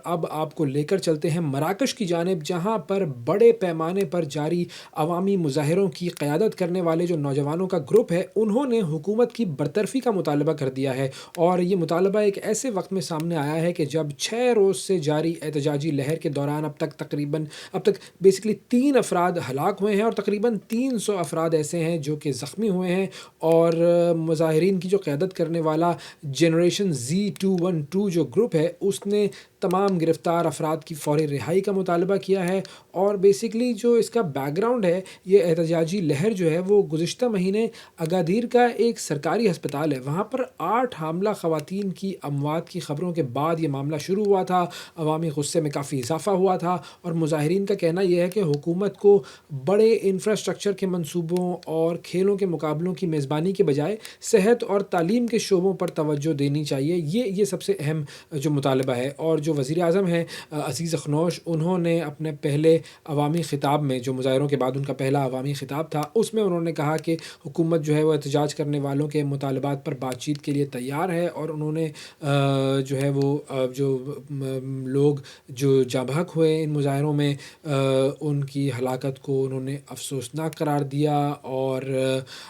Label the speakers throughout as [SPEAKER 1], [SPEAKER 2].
[SPEAKER 1] اب آپ کو لے کر چلتے ہیں مراکش کی جانب، جہاں پر بڑے پیمانے پر جاری عوامی مظاہروں کی قیادت کرنے والے جو نوجوانوں کا گروپ ہے، انہوں نے حکومت کی برطرفی کا مطالبہ کر دیا ہے۔ اور یہ مطالبہ ایک ایسے وقت میں سامنے آیا ہے کہ جب 6 روز سے جاری احتجاجی لہر کے دوران اب تک بیسکلی 3 افراد ہلاک ہوئے ہیں، اور تقریباً 300 افراد ایسے ہیں جو کہ زخمی ہوئے ہیں۔ اور مظاہرین کی جو قیادت کرنے والا جنریشن Z212 جو گروپ ہے، اس نے تمام گرفتار افراد کی فوری رہائی کا مطالبہ کیا ہے۔ اور بیسکلی جو اس کا بیک گراؤنڈ ہے، یہ احتجاجی لہر جو ہے وہ گزشتہ مہینے اگادیر کا ایک سرکاری ہسپتال ہے، وہاں پر 8 حاملہ خواتین کی اموات کی خبروں کے بعد یہ معاملہ شروع ہوا تھا۔ عوامی غصے میں کافی اضافہ ہوا تھا، اور مظاہرین کا کہنا یہ ہے کہ حکومت کو بڑے انفراسٹرکچر کے منصوبوں اور کھیلوں کے مقابلوں کی میزبانی کے بجائے صحت اور تعلیم کے شعبوں پر توجہ دینی چاہیے۔ یہ سب سے اہم جو مطالبہ ہے۔ اور جو وزیر اعظم ہیں عزیز اخنوش، انہوں نے اپنے پہلے عوامی خطاب میں، جو مظاہروں کے بعد ان کا پہلا عوامی خطاب تھا، اس میں انہوں نے کہا کہ حکومت جو ہے وہ احتجاج کرنے والوں کے مطالبات پر بات چیت کے لیے تیار ہے، اور انہوں نے جو ہے وہ جو لوگ جو جاں بحق ہوئے ان مظاہروں میں، ان کی ہلاکت کو انہوں نے افسوسناک قرار دیا۔ اور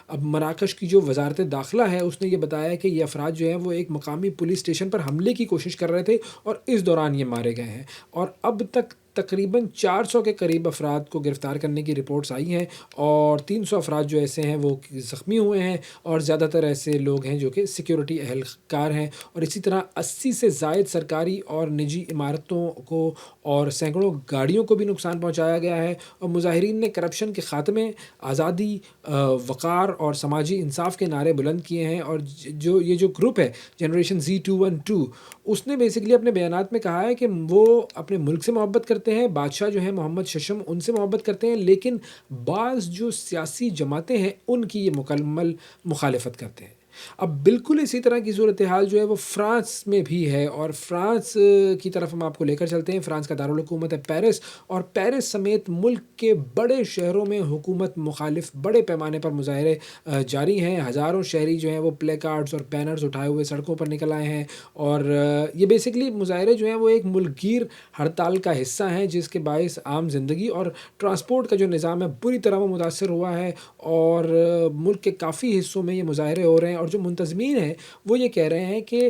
[SPEAKER 1] اب مراکش کی جو وزارت داخلہ ہے، اس نے یہ بتایا کہ یہ افراد جو ہیں وہ ایک مقامی پولیس اسٹیشن پر حملے کی کوشش کر رہے تھے، اور اس دوران یہ مارے گئے ہیں۔ اور اب تک تقریباً 400 کے قریب افراد کو گرفتار کرنے کی رپورٹس آئی ہیں، اور 300 افراد جو ایسے ہیں وہ زخمی ہوئے ہیں، اور زیادہ تر ایسے لوگ ہیں جو کہ سیکیورٹی اہلکار ہیں۔ اور اسی طرح 80 سے زائد سرکاری اور نجی عمارتوں کو اور سینکڑوں گاڑیوں کو بھی نقصان پہنچایا گیا ہے۔ اور مظاہرین نے کرپشن کے خاتمے، آزادی، وقار اور سماجی انصاف کے نعرے بلند کیے ہیں۔ اور یہ جو گروپ ہے جنریشن Z212، اس نے بیسکلی اپنے بیانات میں کہا ہے کہ وہ اپنے ملک سے محبت کرتے ہیں، بادشاہ جو ہیں محمد ششم ان سے محبت کرتے ہیں، لیکن بعض جو سیاسی جماعتیں ہیں ان کی یہ مکمل مخالفت کرتے ہیں۔ اب بالکل اسی طرح کی صورتحال جو ہے وہ فرانس میں بھی ہے، اور فرانس کی طرف ہم آپ کو لے کر چلتے ہیں۔ فرانس کا دارالحکومت ہے پیرس، اور پیرس سمیت ملک کے بڑے شہروں میں حکومت مخالف بڑے پیمانے پر مظاہرے جاری ہیں۔ ہزاروں شہری جو ہیں وہ پلے کارڈز اور بینرز اٹھائے ہوئے سڑکوں پر نکل آئے ہیں، اور یہ بیسکلی مظاہرے جو ہیں وہ ایک ملک گیر ہڑتال کا حصہ ہیں، جس کے باعث عام زندگی اور ٹرانسپورٹ کا جو نظام ہے بری طرح وہ متاثر ہوا ہے۔ اور ملک کے کافی حصوں میں یہ مظاہرے ہو رہے ہیں، اور جو منتظمین ہیں وہ یہ کہہ رہے ہیں کہ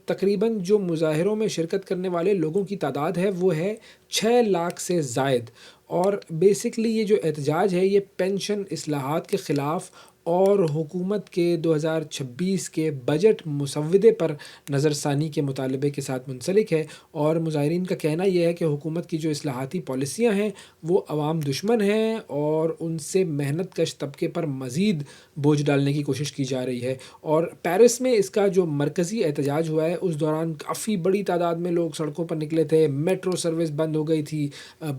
[SPEAKER 1] تقریباً جو مظاہروں میں شرکت کرنے والے لوگوں کی تعداد ہے وہ ہے 6 لاکھ سے زائد۔ اور بیسکلی یہ جو احتجاج ہے یہ پینشن اصلاحات کے خلاف اور حکومت کے 2026 کے بجٹ مسودے پر نظر ثانی کے مطالبے کے ساتھ منسلک ہے۔ اور مظاہرین کا کہنا یہ ہے کہ حکومت کی جو اصلاحاتی پالیسیاں ہیں وہ عوام دشمن ہیں، اور ان سے محنت کش طبقے پر مزید بوجھ ڈالنے کی کوشش کی جا رہی ہے۔ اور پیرس میں اس کا جو مرکزی احتجاج ہوا ہے، اس دوران کافی بڑی تعداد میں لوگ سڑکوں پر نکلے تھے، میٹرو سروس بند ہو گئی تھی،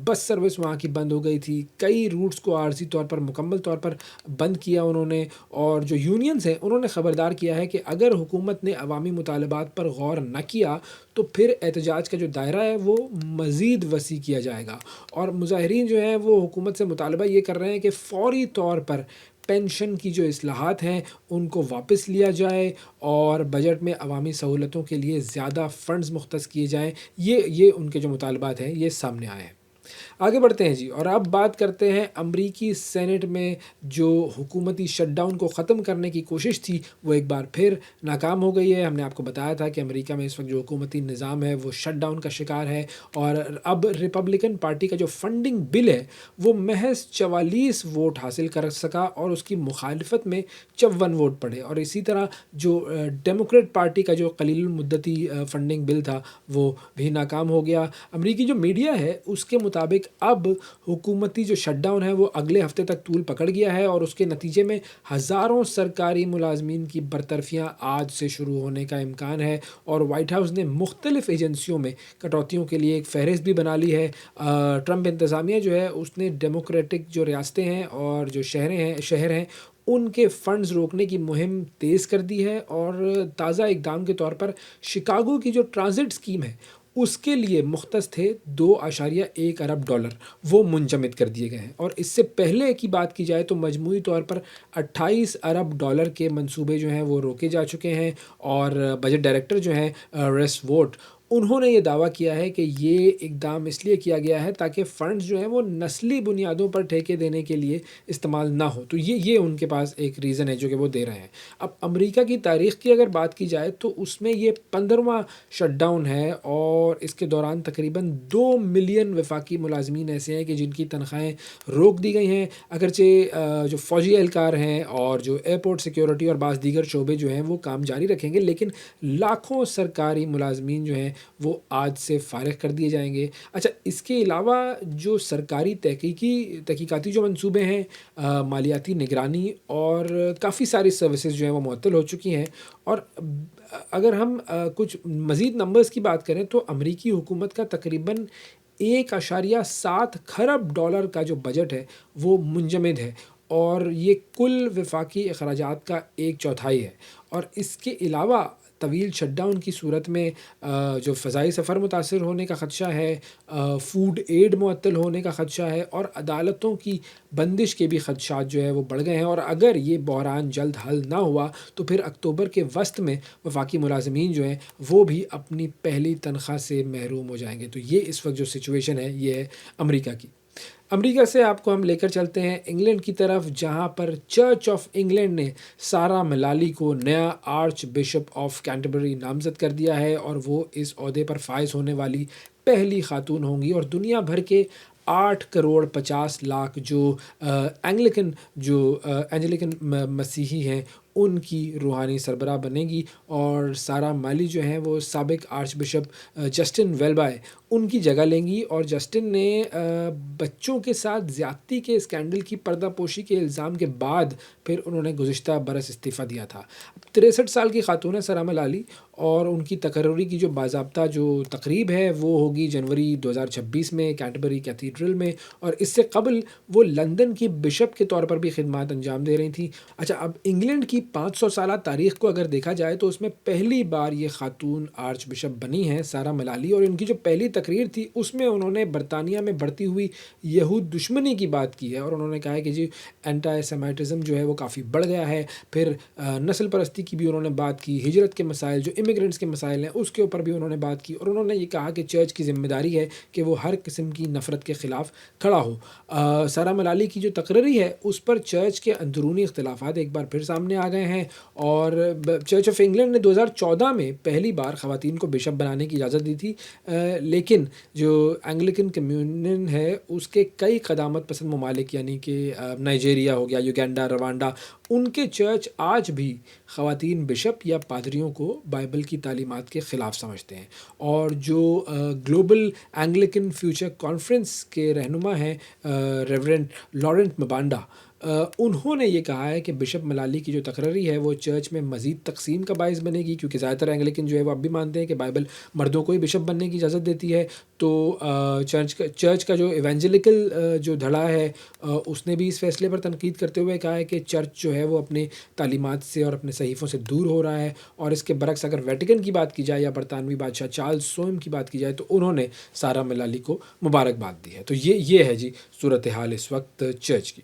[SPEAKER 1] بس سروس وہاں کی بند ہو گئی تھی، کئی روٹس کو عارضی طور پر مکمل طور پر بند کیا انہوں نے۔ اور جو یونینز ہیں انہوں نے خبردار کیا ہے کہ اگر حکومت نے عوامی مطالبات پر غور نہ کیا تو پھر احتجاج کا جو دائرہ ہے وہ مزید وسیع کیا جائے گا۔ اور مظاہرین جو ہیں وہ حکومت سے مطالبہ یہ کر رہے ہیں کہ فوری طور پر پینشن کی جو اصلاحات ہیں ان کو واپس لیا جائے، اور بجٹ میں عوامی سہولتوں کے لیے زیادہ فنڈز مختص کیے جائیں۔ یہ ان کے جو مطالبات ہیں یہ سامنے آئے ہیں۔ آگے بڑھتے ہیں جی، اور اب بات کرتے ہیں امریکی سینٹ میں جو حکومتی شٹ ڈاؤن کو ختم کرنے کی کوشش تھی وہ ایک بار پھر ناکام ہو گئی ہے۔ ہم نے آپ کو بتایا تھا کہ امریکہ میں اس وقت جو حکومتی نظام ہے وہ شٹ ڈاؤن کا شکار ہے، اور اب ریپبلکن پارٹی کا جو فنڈنگ بل ہے وہ محض 44 ووٹ حاصل کر سکا، اور اس کی مخالفت میں 54 ووٹ پڑے۔ اور اسی طرح جو ڈیموکریٹ پارٹی کا جو قلیل المدتی فنڈنگ بل تھا وہ بھی ناکام ہو گیا۔ امریکی جو میڈیا ہے اس کے مطابق اب حکومتی جو شٹ ڈاؤن ہے وہ اگلے ہفتے تک طول پکڑ گیا ہے، اور اس کے نتیجے میں ہزاروں سرکاری ملازمین کی برطرفیاں آج سے شروع ہونے کا امکان ہے۔ اور وائٹ ہاؤس نے مختلف ایجنسیوں میں کٹوتیوں کے لیے ایک فہرست بھی بنا لی ہے۔ ٹرمپ انتظامیہ جو ہے اس نے ڈیموکریٹک جو ریاستیں ہیں اور جو شہر ہیں ان کے فنڈز روکنے کی مہم تیز کر دی ہے، اور تازہ اقدام کے طور پر شکاگو کی جو ٹرانزٹ اسکیم ہے اس کے لیے مختص تھے $2.1 ارب وہ منجمد کر دیے گئے ہیں۔ اور اس سے پہلے کی بات کی جائے تو مجموعی طور پر $28 ارب کے منصوبے جو ہیں وہ روکے جا چکے ہیں۔ اور بجٹ ڈائریکٹر جو ہیں ریس ووٹ، انہوں نے یہ دعویٰ کیا ہے کہ یہ اقدام اس لیے کیا گیا ہے تاکہ فنڈز جو ہیں وہ نسلی بنیادوں پر ٹھیکے دینے کے لیے استعمال نہ ہو، تو یہ ان کے پاس ایک ریزن ہے جو کہ وہ دے رہے ہیں۔ اب امریکہ کی تاریخ کی اگر بات کی جائے تو اس میں یہ 15واں شٹ ڈاؤن ہے، اور اس کے دوران تقریباً 2 ملین وفاقی ملازمین ایسے ہیں کہ جن کی تنخواہیں روک دی گئی ہیں، اگرچہ جو فوجی اہلکار ہیں اور جو ایئرپورٹ سیکیورٹی اور بعض دیگر شعبے جو ہیں وہ کام جاری رکھیں گے، لیکن لاکھوں سرکاری ملازمین جو ہیں وہ آج سے فارغ کر دیے جائیں گے۔ اچھا، اس کے علاوہ جو سرکاری تحقیقاتی جو منصوبے ہیں، مالیاتی نگرانی اور کافی ساری سروسز جو ہیں وہ معطل ہو چکی ہیں، اور اگر ہم کچھ مزید نمبرز کی بات کریں تو امریکی حکومت کا تقریباً 1.7 کھرب ڈالر کا جو بجٹ ہے وہ منجمد ہے، اور یہ کل وفاقی اخراجات کا 1/4 ہے۔ اور اس کے علاوہ طویل شٹ ڈاؤن کی صورت میں جو فضائی سفر متاثر ہونے کا خدشہ ہے، فوڈ ایڈ معطل ہونے کا خدشہ ہے، اور عدالتوں کی بندش کے بھی خدشات جو ہے وہ بڑھ گئے ہیں، اور اگر یہ بحران جلد حل نہ ہوا تو پھر اکتوبر کے وسط میں وفاقی ملازمین جو ہیں وہ بھی اپنی پہلی تنخواہ سے محروم ہو جائیں گے۔ تو یہ اس وقت جو سچویشن ہے یہ ہے امریکہ کی۔ امریکہ سے آپ کو ہم لے کر چلتے ہیں انگلینڈ کی طرف، جہاں پر چرچ آف انگلینڈ نے سارہ ملالی کو نیا آرچ بشپ آف کینٹربری نامزد کر دیا ہے، اور وہ اس عہدے پر فائز ہونے والی پہلی خاتون ہوں گی، اور دنیا بھر کے 8.50 کروڑ جو اینجلیکن مسیحی ہیں ان کی روحانی سربراہ بنے گی، اور سارہ مالی جو ہیں وہ سابق آرچ بشپ جسٹن ویلبائے ان کی جگہ لیں گی، اور جسٹن نے بچوں کے ساتھ زیادتی کے اسکینڈل کی پردہ پوشی کے الزام کے بعد پھر انہوں نے گزشتہ برس استعفیٰ دیا تھا۔ 63 سال کی خاتون ہے سارہ ملالی، اور ان کی تقرری کی جو باضابطہ جو تقریب ہے وہ ہوگی جنوری 2026 میں کینٹربری کیتھیڈرل میں، اور اس سے قبل وہ لندن کی بشپ کے طور پر بھی خدمات انجام دے رہی تھیں۔ اچھا، اب انگلینڈ کی 500 سالہ تاریخ کو اگر دیکھا جائے تو اس میں پہلی بار یہ خاتون آرچ بشپ بنی ہیں سارہ ملالی، اور ان کی جو پہلی تقریر تھی اس میں انہوں نے برطانیہ میں بڑھتی ہوئی یہود دشمنی کی بات کی ہے، اور انہوں نے کہا ہے کہ جی اینٹی سیمیٹزم جو ہے وہ کافی بڑھ گیا ہے، پھر نسل پرستی کی بھی انہوں نے بات کی، ہجرت کے مسائل جو امیگرینٹس کے مسائل ہیں اس کے اوپر بھی انہوں نے بات کی، اور انہوں نے یہ کہا کہ چرچ کی ذمہ داری ہے کہ وہ ہر قسم کی نفرت کے خلاف کھڑا ہو۔ سارہ ملالی کی جو تقرری ہے اس پر چرچ کے اندرونی اختلافات ایک بار پھر سامنے آ گئے ہیں، اور چرچ آف انگلینڈ نے 2014 میں پہلی بار خواتین کو بشپ بنانے کی اجازت دی تھی، لیکن جو اینگلیکن کمیونین ہے اس کے کئی قدامت پسند ممالک یعنی کہ نائجیریا ہو گیا، یوگینڈا، روانڈا، ان کے چرچ آج بھی خواتین بشپ یا پادریوں کو بائبل کی تعلیمات کے خلاف سمجھتے ہیں، اور جو گلوبل اینگلیکن فیوچر کانفرنس کے رہنما ہیں ریورنڈ لارنٹ مبانڈا، انہوں نے یہ کہا ہے کہ بشپ ملالی کی جو تقرری ہے وہ چرچ میں مزید تقسیم کا باعث بنے گی، کیونکہ زیادہ تر اینگلیکن جو ہے وہ اب بھی مانتے ہیں کہ بائبل مردوں کو ہی بشپ بننے کی اجازت دیتی ہے، تو چرچ کا جو ایونجلیکل جو دھڑا ہے اس نے بھی اس فیصلے پر تنقید کرتے ہوئے کہا ہے کہ چرچ جو ہے وہ اپنے تعلیمات سے اور اپنے صحیفوں سے دور ہو رہا ہے، اور اس کے برعکس اگر ویٹیکن کی بات کی جائے یا برطانوی بادشاہ چارلز سوم کی بات کی جائے تو انہوں نے سارہ ملالی کو مبارکباد دی ہے۔ تو یہ ہے جی صورتحال اس وقت چرچ کی۔